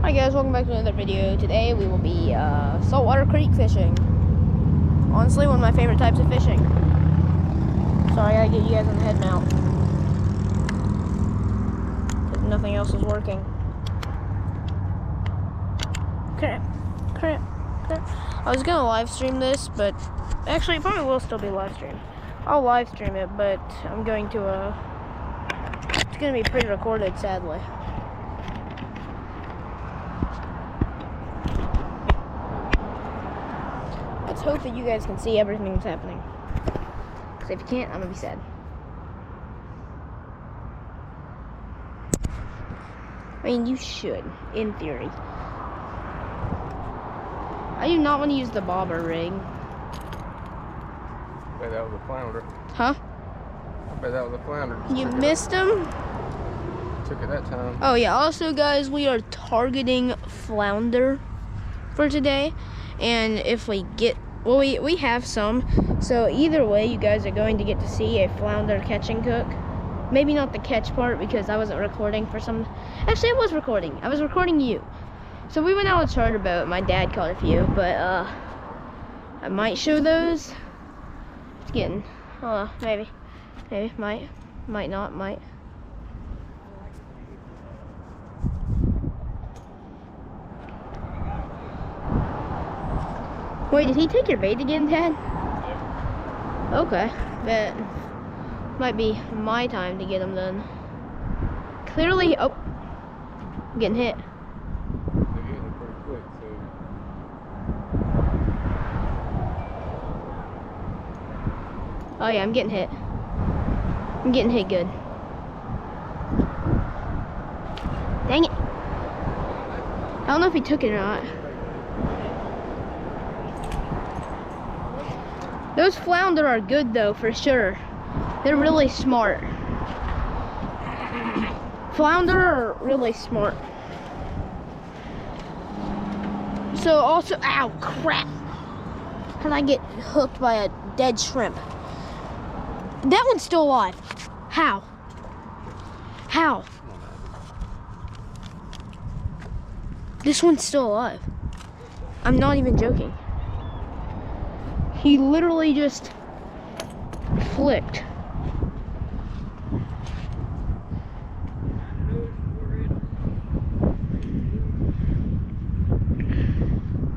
Hi guys, welcome back to another video. Today we will be saltwater creek fishing. Honestly, one of my favorite types of fishing. Sorry, I gotta get you guys on the head mount. Because nothing else is working. Crap. I was gonna live stream this, but actually it probably will still be live stream. I'll live stream it, but I'm going to it's gonna be pre-recorded, sadly. Let's hope that you guys can see everything that's happening. Because if you can't, I'm gonna be sad. I mean, you should, in theory. I do not want to use the bobber rig. I bet that was a flounder. Huh? I bet that was a flounder. You missed him? Took it that time. Oh yeah, also guys, we are targeting flounder for today. And if we get, well, we have some. So either way, you guys are going to get to see a flounder catch and cook. Maybe not the catch part because I wasn't recording for some, actually I was recording. I was recording you. So we went out on a charter boat. My dad caught a few, but I might show those. It's getting, maybe, might not. Wait, did he take your bait again, Dad? Yeah. Okay, that might be my time to get him then. Clearly, oh, I'm getting hit. Oh yeah, I'm getting hit. I'm getting hit good. Dang it. I don't know if he took it or not. Those flounder are good though, for sure. They're really smart. Flounder are really smart. So also, ow, crap. How did I get hooked by a dead shrimp? That one's still alive. How? How? This one's still alive. I'm not even joking. He literally just flicked.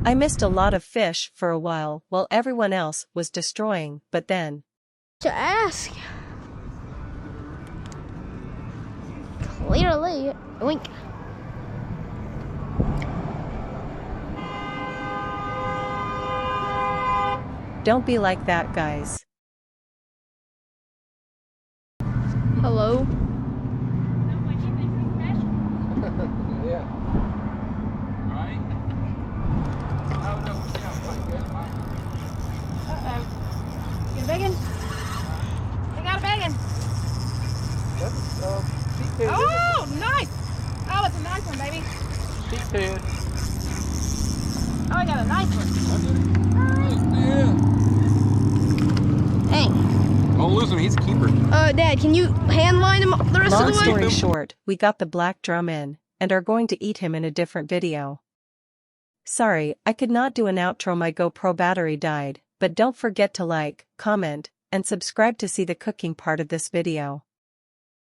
I missed a lot of fish for a while everyone else was destroying, but then To ask. Clearly, wink. don't be like that, guys. Hello. Yeah. Right? Uh-oh. Get a big one? I got a big one. Sheephead. Oh, nice. Oh, it's a nice one, baby. Sheephead. Oh, I got a nice one. Yeah. Hey. Don't lose him, he's a keeper. Dad, can you hand line him the rest Long of the way? story short, we got the black drum in, and are going to eat him in a different video. Sorry, I could not do an outro, my GoPro battery died, but don't forget to like, comment, and subscribe to see the cooking part of this video.